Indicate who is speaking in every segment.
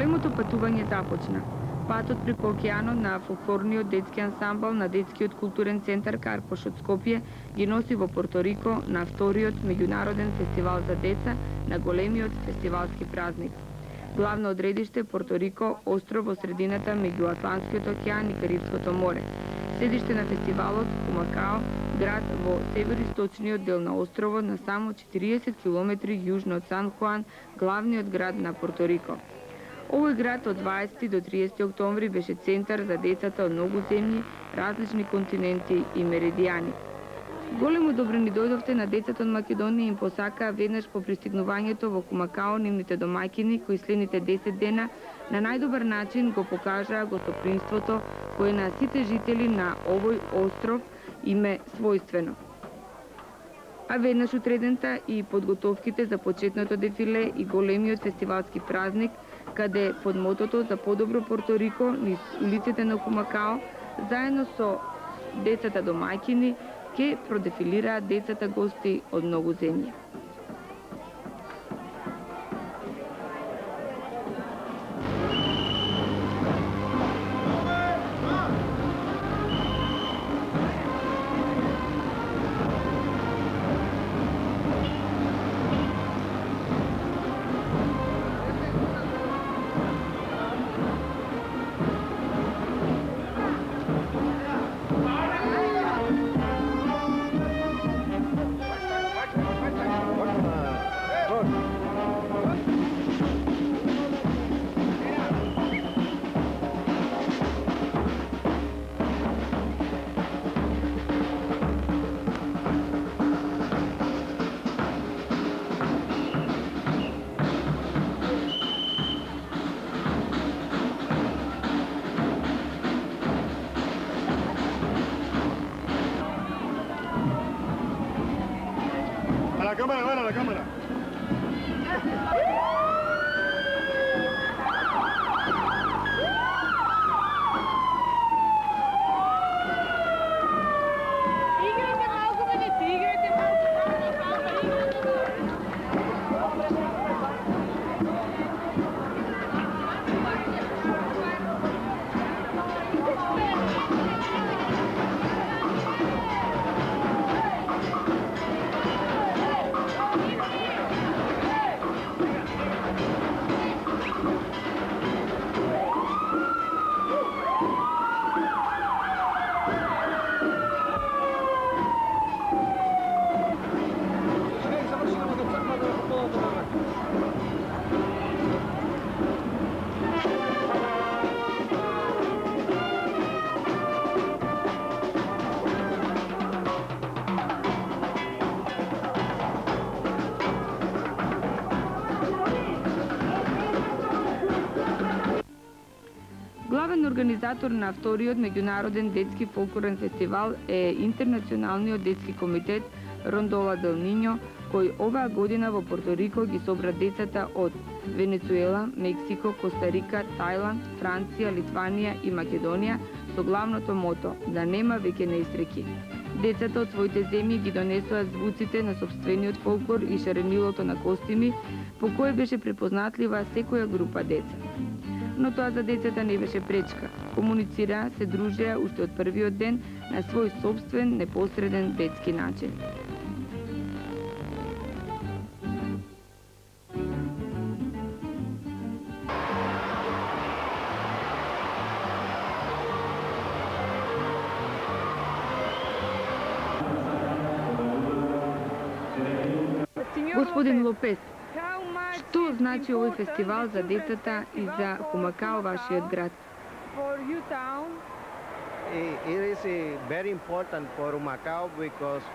Speaker 1: Големото патување започна. Патот преку океанот на фолклорниот детски ансамбл на Детскиот културен центар Карпош од Скопје ги носи во Порторико на вториот меѓународен фестивал за деца на големиот фестивалски празник. Главно одредиште Порторико, остров во средината меѓу Атлантскиот океан и Карибското море. Седиште на фестивалот Хумакао, град во североисточниот дел на островот на само 40 километри јужно од Сан Хуан, главниот град на Порторико. Овој град од 20 до 30 октомври беше центар за децата од многу земји, различни континенти и меридијани. Големо добро ни дојдовте на децата од Македонија, им посакаа веднаш по пристигнувањето во Хумакао нивните домаќини, кои следните 10 дена на најдобар начин го покажаа гостопримството кое на сите жители на овој остров им е својствено. А веднаш утредента и подготовките за почетното дефиле и големиот фестивалски празник, каде под мотото за подобро Порторико низ улиците на Хумакао, заедно со децата домаќини, ке продефилираат децата гости од многу земји.
Speaker 2: A la cámara, van a la cámara.
Speaker 1: Главен организатор на вториот меѓународен детски фолклорен фестивал е Интернационалниот детски комитет Рондола дел Нињо, кој оваа година во Порторико ги собра децата од Венецуела, Мексико, Коста Рика, Тајланд, Франција, Литванија и Македонија со главното мото да нема веќе несреќи. Децата од своите земји ги донесоа звуците на собствениот фолклор и шаренилото на костими, по кој беше препознатлива секоја група деца. Но тоа за децата не беше пречка. Комуницираа, се дружеа уште од првиот ден на свој собствен, непосреден детски начин. Господин Лопес, што значи овој фестивал за децата и за Хумакао, вашиот град?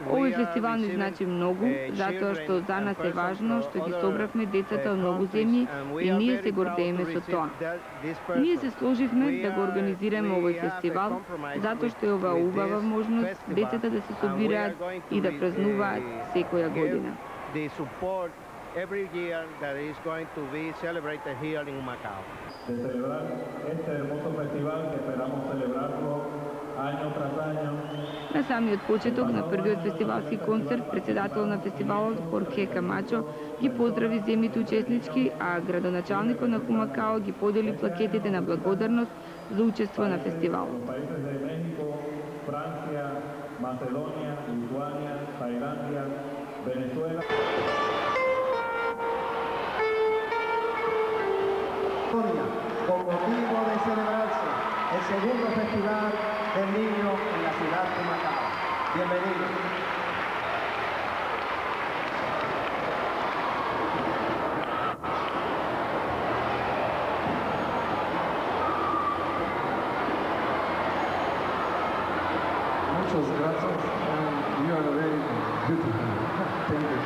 Speaker 1: Овој фестивал ни значи многу, затоа што за нас е важно што ги собравме децата од многу земји и ние се гордееме со тоа. Ние се сложивме да го организираме овој фестивал, затоа што е ова убава можност децата да се собираат и да празнуваат секоја година.
Speaker 3: Every year that is going to be celebrated here in Macao.
Speaker 4: De celebrar este hermoso festival que esperamos celebrarlo año tras año
Speaker 1: На самиот почеток на првиот фестивалски концерт, председател на фестивалот Хорхе Камачо ги поздрави земјите учеснички, а градоначалникот на Хумакао ги подели плакетите на благодарност за учество на фестивалот.
Speaker 4: Macedonia, Lituania, Tailandia, Venezuela.
Speaker 5: Con motivo de celebrarse el segundo festival del niño en la ciudad de Macao. Bienvenidos.
Speaker 6: Muchas gracias. You are very beautiful. Thank you.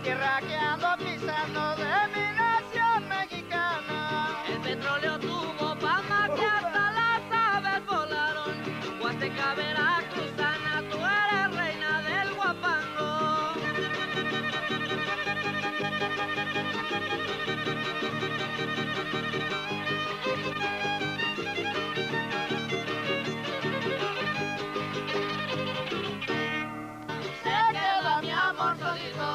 Speaker 7: tierra que ando pisando de mi nación mexicana.
Speaker 8: El petróleo tuvo fama que hasta las aves volaron. Huasteca, veracruzana, tú eres reina del guapango.
Speaker 7: Se queda mi amor solito.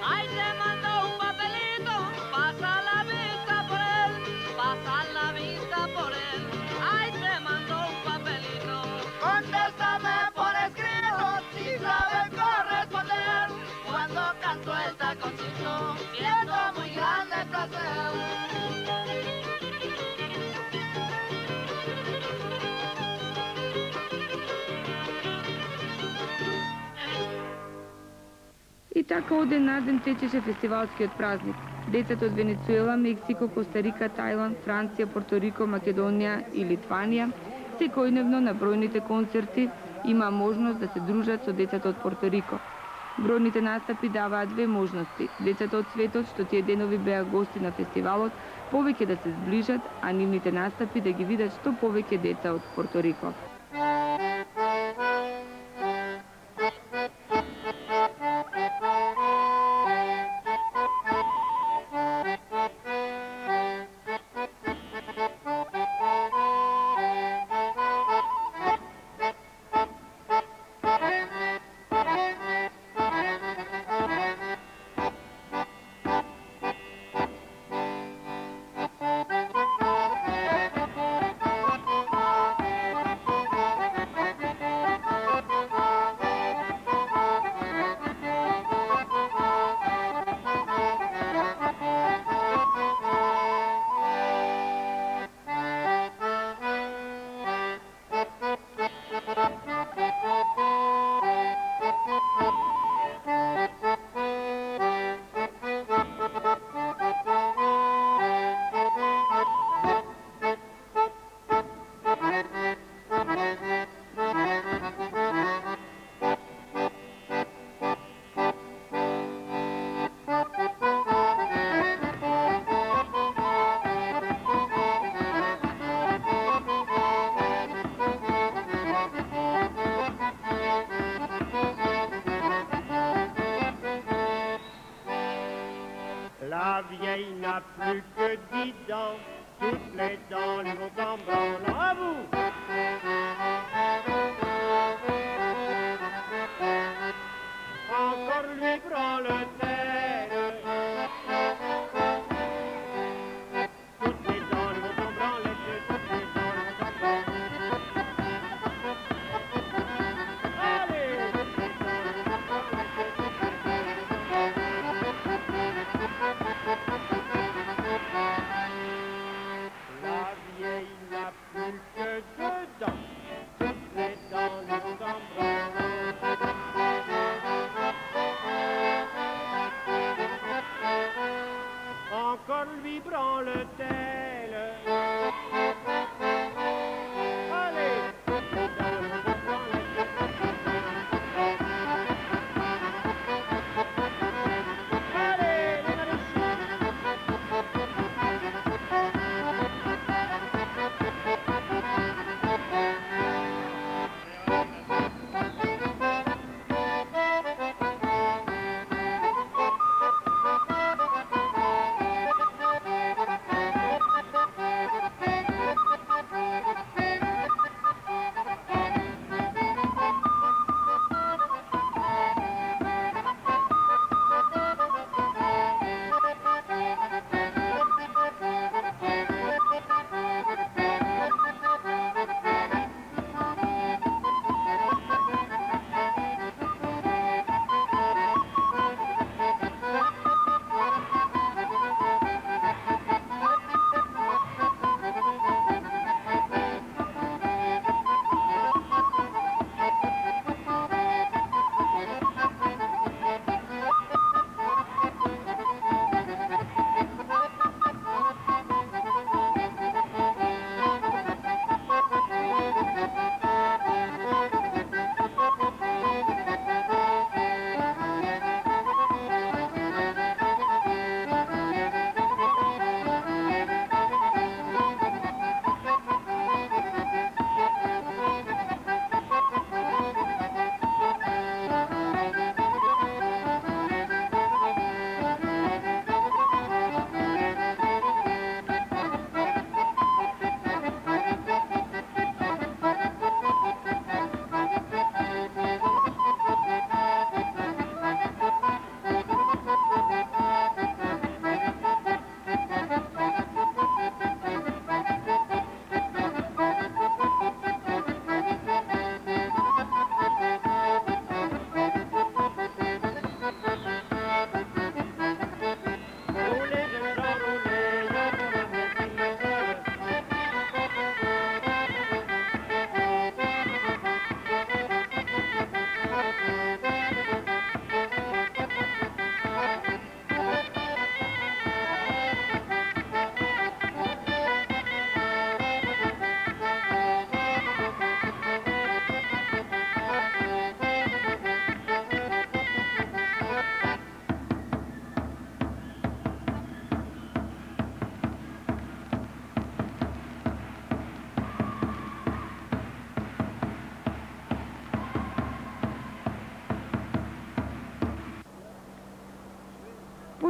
Speaker 8: Ahí te mandó un papelito, pasa la vista por él, pasa la vista por él. Ahí te mandó un papelito.
Speaker 7: Contéstame por escrito si sabes corresponder. Cuando canto el taconcito, siento muy grande placer.
Speaker 1: И така од ден на ден течеше фестивалскиот празник. Децата од Венецуела, Мексико, Костарика, Тајланд, Франција, Порторико, Македонија и Литванија секојдневно на бројните концерти има можност да се дружат со децата од Порторико. Бројните настапи даваат две можности. Децата од светот, што тие денови беа гости на фестивалот, повеќе да се зближат, а нивните настапи да ги видат што повеќе деца од Порторико.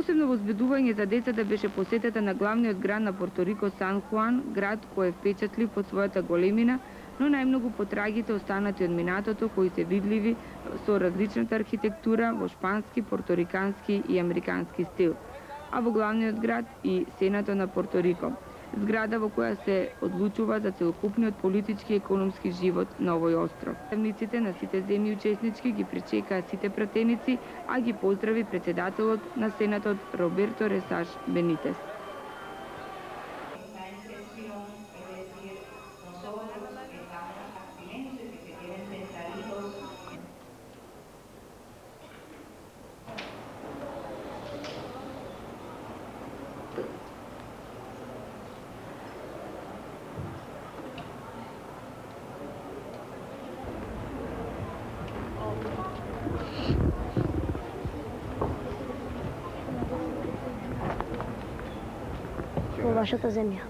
Speaker 1: Посебно возбудување за децата беше посетата на главниот град на Порто Рико, Сан Хуан, град кој е впечатлив по својата големина, но најмногу потрагите останати од минатото кои се видливи со различната архитектура во шпански, порторикански и американски стил, а во главниот град и Сенато на Порто Рико, зграда во која се одлучува за целокупниот политички и економски живот на овој остров. Представниците на сите земји учеснички ги причекаа сите пратеници, а ги поздрави председателот на Сенатот Роберто Ресаш Бенитес.
Speaker 9: Во вашата земја.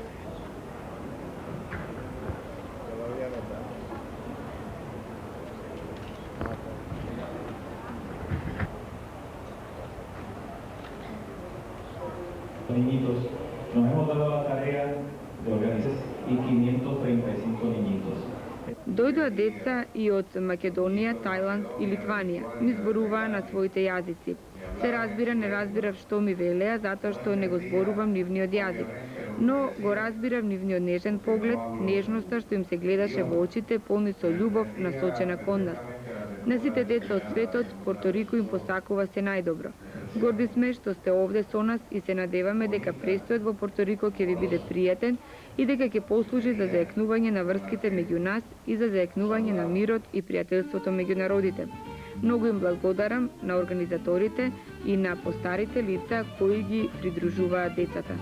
Speaker 4: Niñitos, nos hemos dado la tarea de organizar y 535 niñitos.
Speaker 1: Дојдоа деца и од Македонија, Тајланд и Литванија. Ми зборуваа на своите јазици. Се разбира, не разбирав што ми велеа, затоа што не го зборувам нивниот јазик. Но го разбирав нивниот нежен поглед, нежноста што им се гледаше во очите, полни со љубов насочена кон нас. На сите деца од светот, Порто Рико им посакува се најдобро. Горди сме што сте овде со нас и се надеваме дека престојот во Порто Рико ќе ви биде пријатен и дека ќе послужи за зајакнување на врските меѓу нас и за зајакнување на мирот и пријателството меѓу народите. Многу им благодарам на организаторите и на постарите лица кои ги придружуваат децата.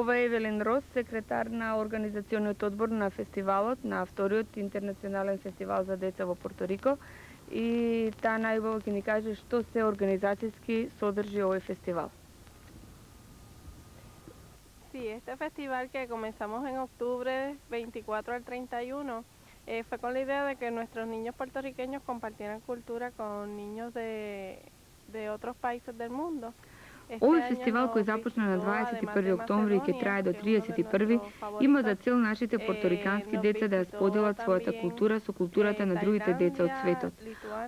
Speaker 1: Ова е Евелин Рос, секретар на организациониот одбор на фестивалот, на вториот интернационален фестивал за деца во Порторико, и таа најубаво ќе ни каже што се организацијски содржи овој фестивал.
Speaker 10: Sí, este festival que comenzamos en octubre 24 al 31 fue con la idea de que nuestros niños puertorriqueños compartieran cultura con niños de otros países del mundo.
Speaker 1: Овој фестивал кој започна на 21 октомври и ќе трае до 31, има за цел нашите порторикански деца да ја споделат својата култура со културата на другите деца од светот.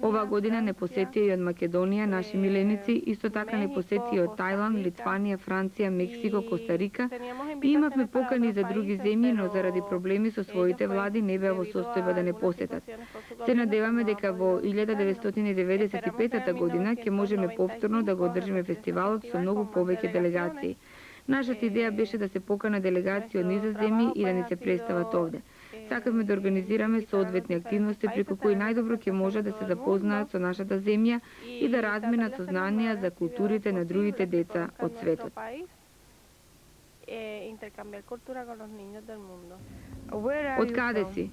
Speaker 1: Оваа година не посетија и од Македонија наши миленици, исто така не посети и од Тајланд, Литванија, Франција, Мексико, Коста-Рика и имавме покани за други земји, но заради проблеми со своите влади не беа во состојба да не посетат. Се надеваме дека во 1995 година ќе можеме повторно да го одржиме фестивалот со многу повеќе делегации. Нашата идеја беше да се покана делегации од низа земји и да ни се представат овде. Сакавме да организираме соодветни активности преку кои најдобро ќе може да се запознаат со нашата земја и да разменат сознанија за културите на другите деца од светот. Од каде си?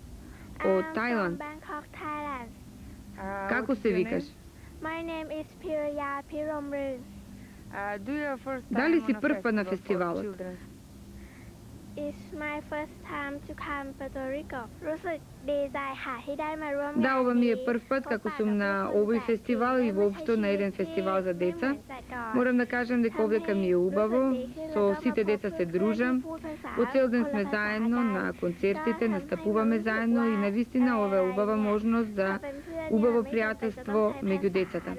Speaker 1: Од Тајланд. Како се викаш?
Speaker 9: My name is Piraya Piromru.
Speaker 1: Дали си прв пат на фестивалот?
Speaker 9: It's my first time to come Puerto Rico. รู้สึกดีใจค่ะที่ได้มาร่วม
Speaker 1: Да, ова ми е прв пат како сум на овој фестивал и воопшто на еден фестивал за деца. Морам да кажам дека овдека ми е убаво, со сите деца се дружам. По цел ден сме заедно на концертите, настапуваме заедно и навистина ова е убава можност за убаво пријателство меѓу децата.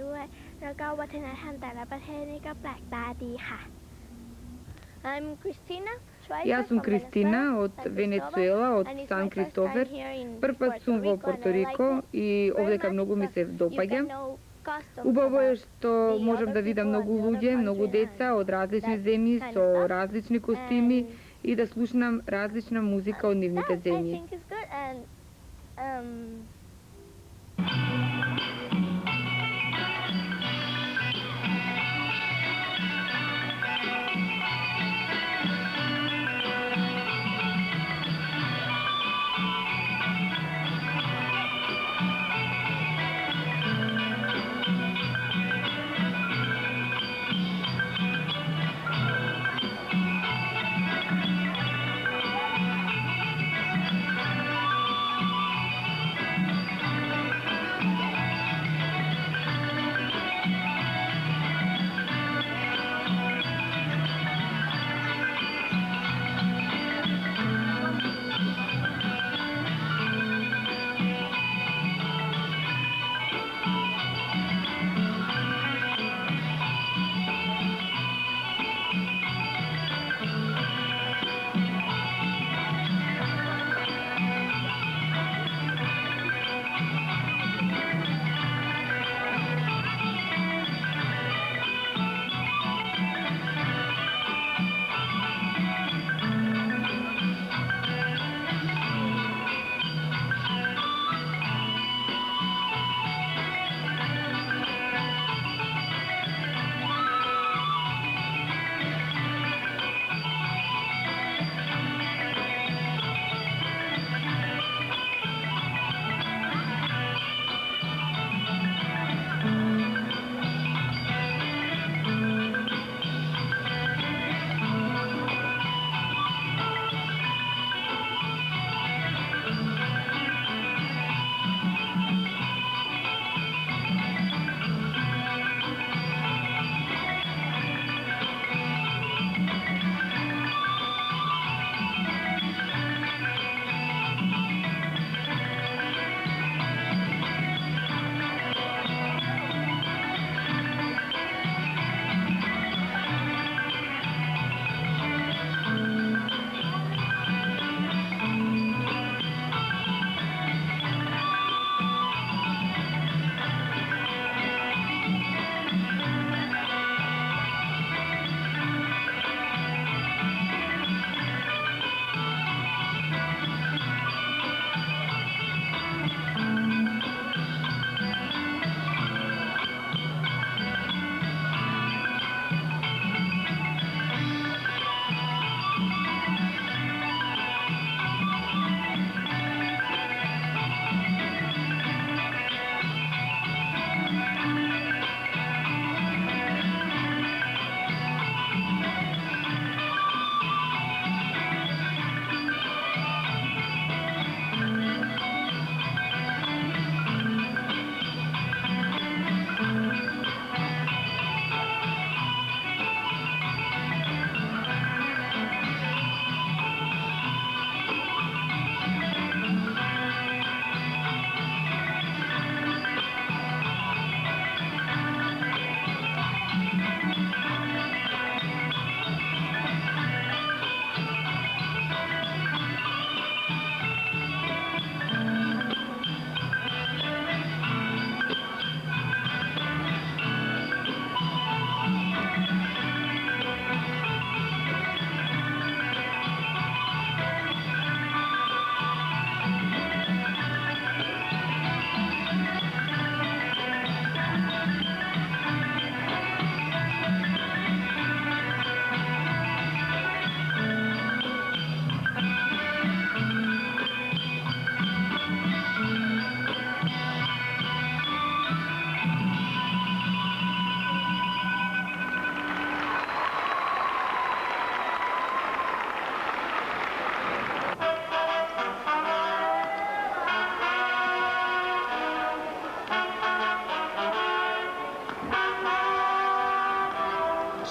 Speaker 9: แล้วก็วัฒนธรรมแต่ละประเทศนี่ก็แปลกตาดีค่ะ I'm Christina.
Speaker 1: Јас сум Кристина од Венецуела, од Сан Кристофер. Прв пат сум во Порторико и овдека многу ми се допаѓа. Убаво е што можам да видам многу луѓе, многу деца од различни земји со различни костими и да слушнам различна музика од нивните земји.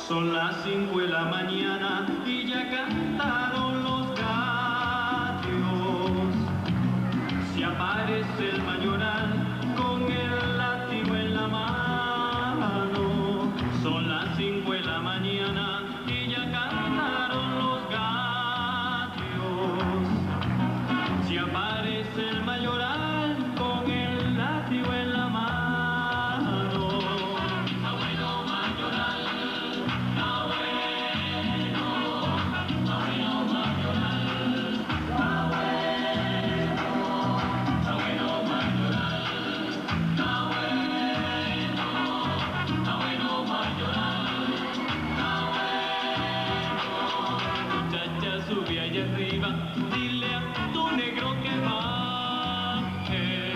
Speaker 11: Son las 5 de la mañana y ya cantaron los gallos. Si aparece el mayoral con el látigo en la mano. Son las 5 de la mañana y ya cantaron los gallos. Si aparece el mayoral con el látigo en la mano. Sube allá arriba, dile a tu negro que baje.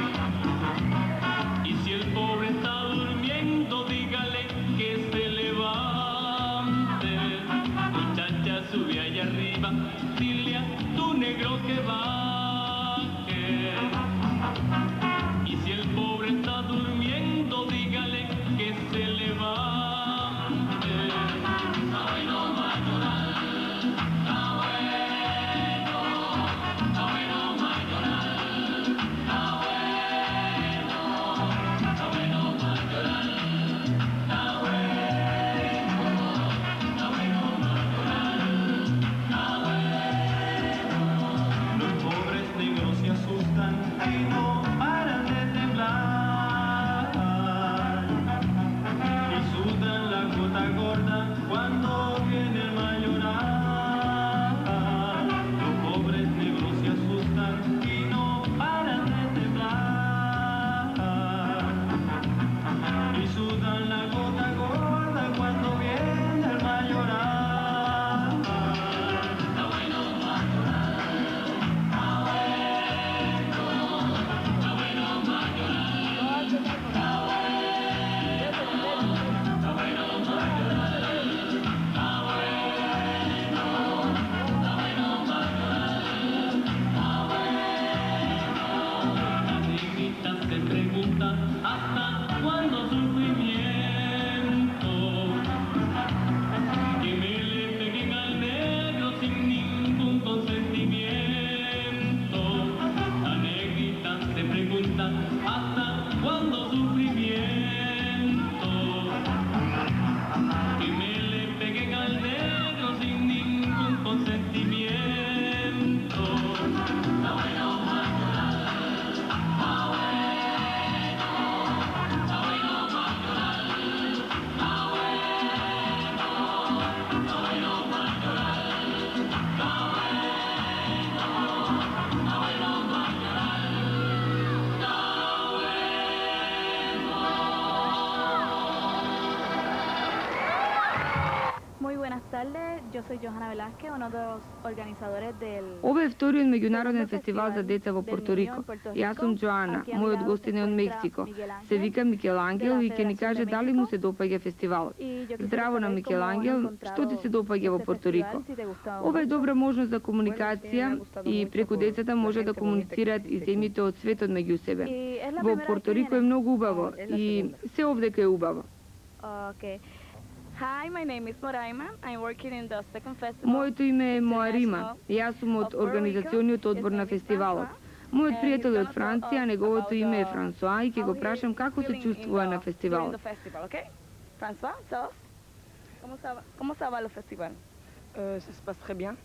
Speaker 11: Y si el pobre está durmiendo, dígale que se levante. Muchacha, sube allá arriba, dile a tu negro que baje. Y si el pobre está durmiendo, dígale que se levante. Ay, no va a llorar. Y no paran de temblar y sudan la gota gorda cuando viene el mayoral. Los pobres negros se asustan y no paran de temblar y sudan la gota gorda cuando viene el mayoral. ¿Hasta cuándo sufrimiento? Que me le peguen al negro sin ningún consentimiento. La negrita se pregunta, ¿hasta cuándo sufrimiento? Que me le peguen al negro sin ningún consentimiento. La bueno
Speaker 12: Muy buenas tardes, yo soy Johanna Velázquez, uno de los organizadores del...
Speaker 1: Ovo je вториот меѓународен фестивал за деца во Порто Рико. Јас сум Джоана, мојот гостин е од Мексико. Се вика Микел Ангел и ќе ни каже дали му се допаѓа фестивалот. Здраво на Микел Ангел, што ти се допаѓа во Порто Рико? Ова е добра можност за комуникација и преку децата може да комуницираат и земјите од светот меѓу себе. Во Порто Рико е многу убаво и се овдека е убаво.
Speaker 12: Hi, my name is Moraima. I'm working in the second festival.
Speaker 1: Моето име е Моарима. Јас сум од организациониот одбор на фестивалот. Мојот пријател е од Франција, неговото име е Франсуа и ќе го прашам како се чувствува на фестивалот.
Speaker 12: François, ¿cómo estaba el festival?
Speaker 13: Ça se passe très bien.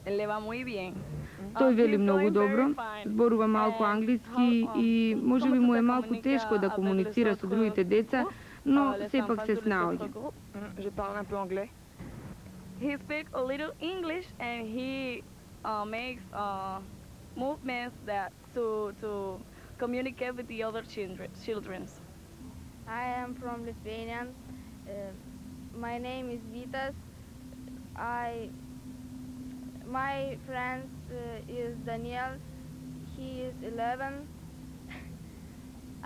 Speaker 12: Le va muy bien.
Speaker 1: Тој вели многу добро, зборува малку англиски и можеби му е малку тешко да комуницира со другите деца, но сепак се снаоѓа.
Speaker 13: Je parle un peu anglais.
Speaker 12: He speaks a little English and he makes movements that to communicate with the other children.
Speaker 9: I am from Lithuania. My name is Vitas. My friend is Daniel. He is 11.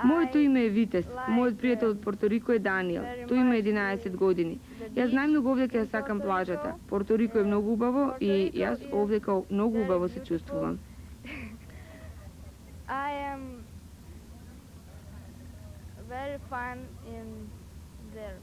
Speaker 1: Моето име е Витес. Мојот пријател од Порто Рико е Даниел. Тој има 11 години. Јас најмногу овдека ја сакам плажата. Порто Рико е многу убаво и јас овдека многу убаво се чувствувам.
Speaker 9: I am very fun in there.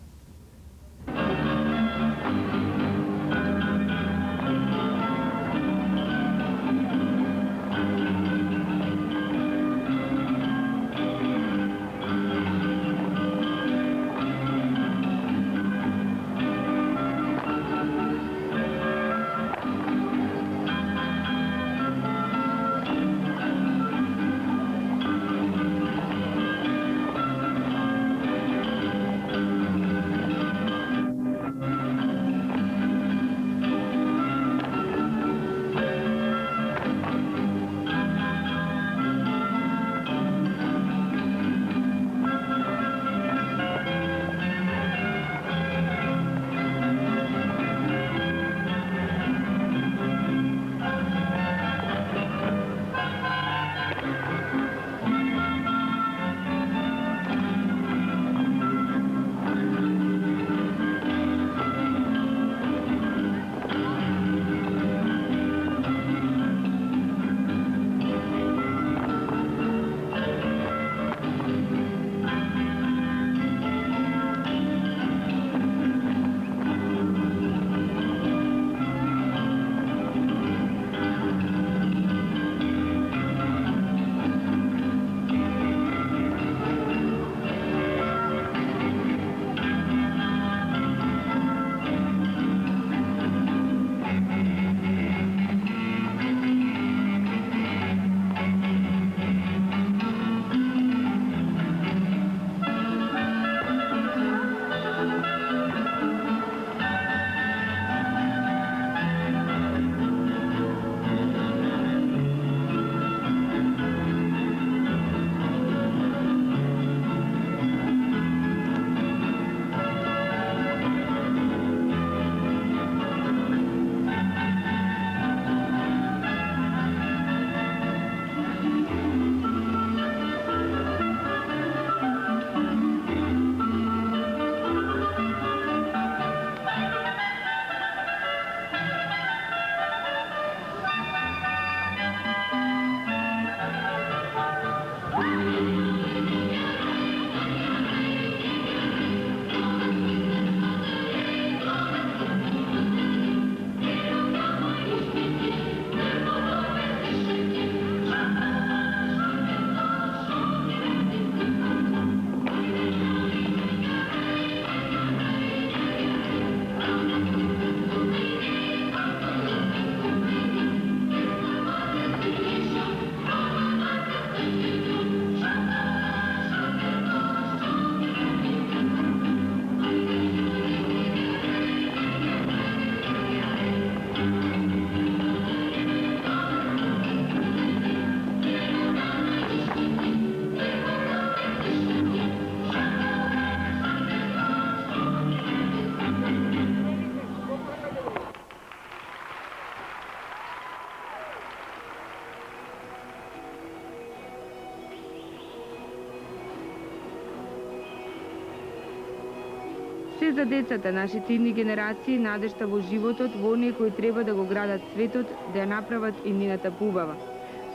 Speaker 1: Се за децата, нашите идни генерации, надежта во животот, во оние кои треба да го градат светот, да ја направат иднината поубава.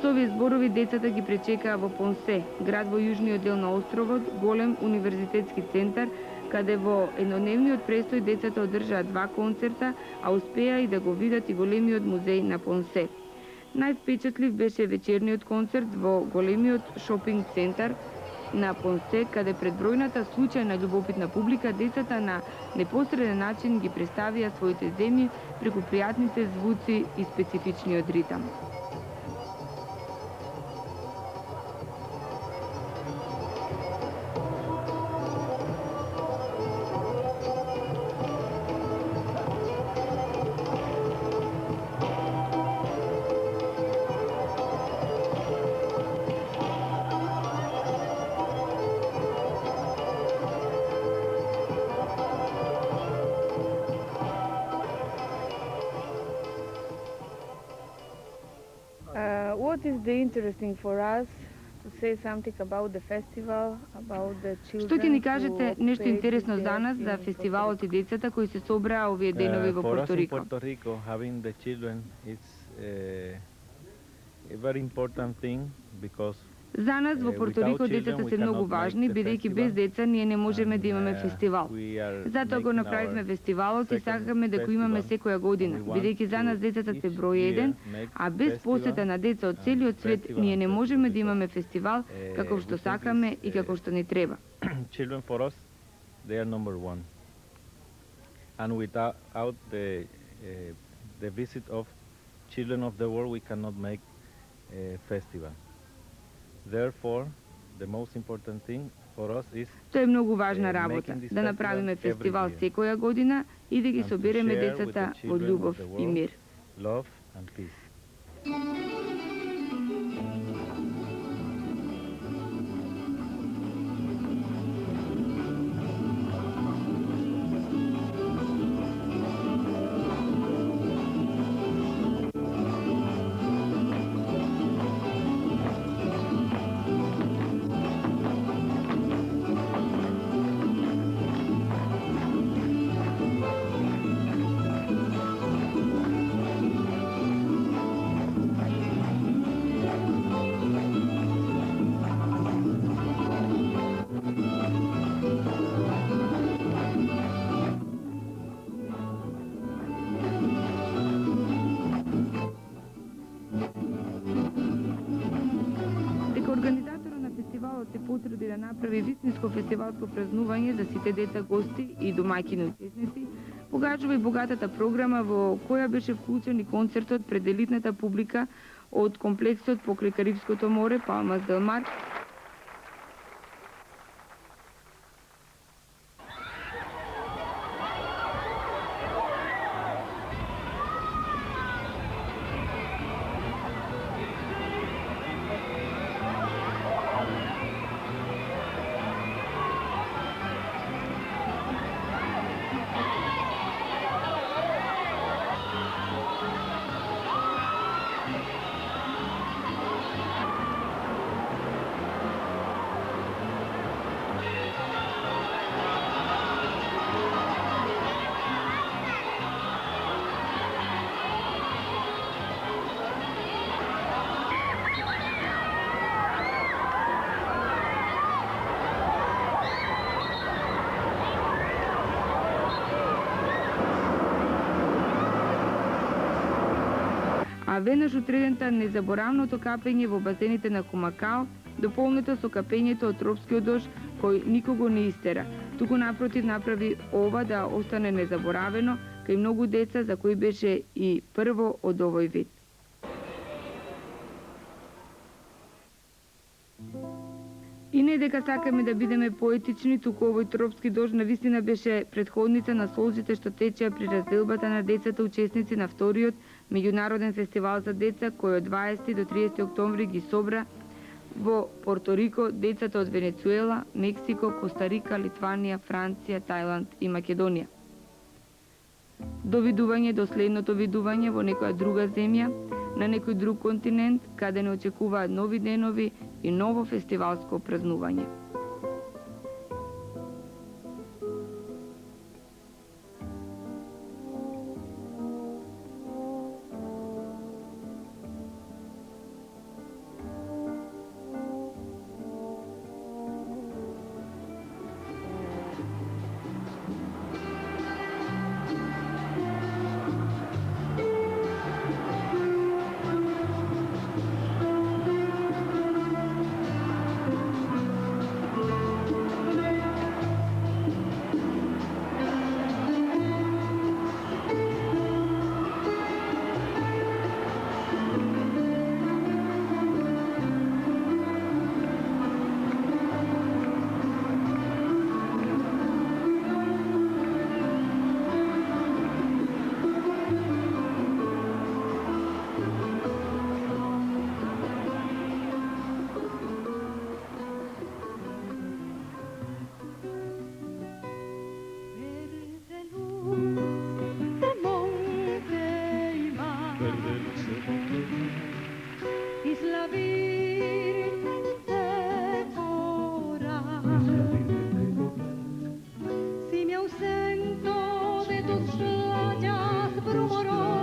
Speaker 1: Со овие зборови децата ги пречекаа во Понсе, град во јужниот дел на островот, голем универзитетски центар, каде во еднодневниот престој децата одржаа 2 концерта, а успеа и да го видат и големиот музеј на Понсе. Највпечатлив беше вечерниот концерт во големиот шопинг центар на Понсе, каде пред бројната случајна љубопитна публика децата на непосреден начин ги представија своите земји преку пријатните звуци и специфичниот ритам. What is the interesting for us to say something about the festival, about the children? Што ќе ни кажете нешто интересно за нас за фестивалот и децата кои се собраа овие денови во Порто Рико?
Speaker 3: For us in Puerto Rico, having the children is a very important thing because
Speaker 1: За нас во Порто Рико децата се многу важни, бидејќи без деца ние не можеме да имаме фестивал. Затоа го направивме фестивалот и сакаме да го имаме секоја година, бидејќи за нас децата се број 1, а без посета на деца од целиот свет ние не можеме да имаме фестивал како што сакаме и како што ни треба.
Speaker 3: Children for us, they are number one. And without the visit of children of the world, we cannot make a festival. Therefore, the most important thing for us is
Speaker 1: Тоа е многу важна работа, да направиме фестивал секоја година и да ги собереме децата во љубов и мир.
Speaker 3: Love and peace.
Speaker 1: Организаторот на фестивалот се потруди да направи вистинско фестивалско празнување за сите деца гости и домаќини учесници, покажува и богатата програма во која беше вклучен и концертот пред елитната публика од комплексот покрај Карибското море Палмас дел Мар. А веднаш утредента незаборавното капење во базените на Хумакао, дополнето со капењето од тропскиот дожд кој никого не истера, туку напротив направи ова да остане незаборавено кај многу деца за кои беше и прво од овој вид. И не дека сакаме да бидеме поетични, туку овој тропски дожд навистина беше предходница на солзите што течеа при разделбата на децата учесници на вториот меѓународен фестивал за деца кој од 20 до 30 октомври ги собра во Порто Рико децата од Венецуела, Мексико, Коста Рика, Литванија, Франција, Тајланд и Македонија. До видување до следното видување во некоја друга земја, на некој друг континент, каде не очекуваат нови денови и ново фестивалско празнување.
Speaker 14: Si me ausento de tus playas brumorosas,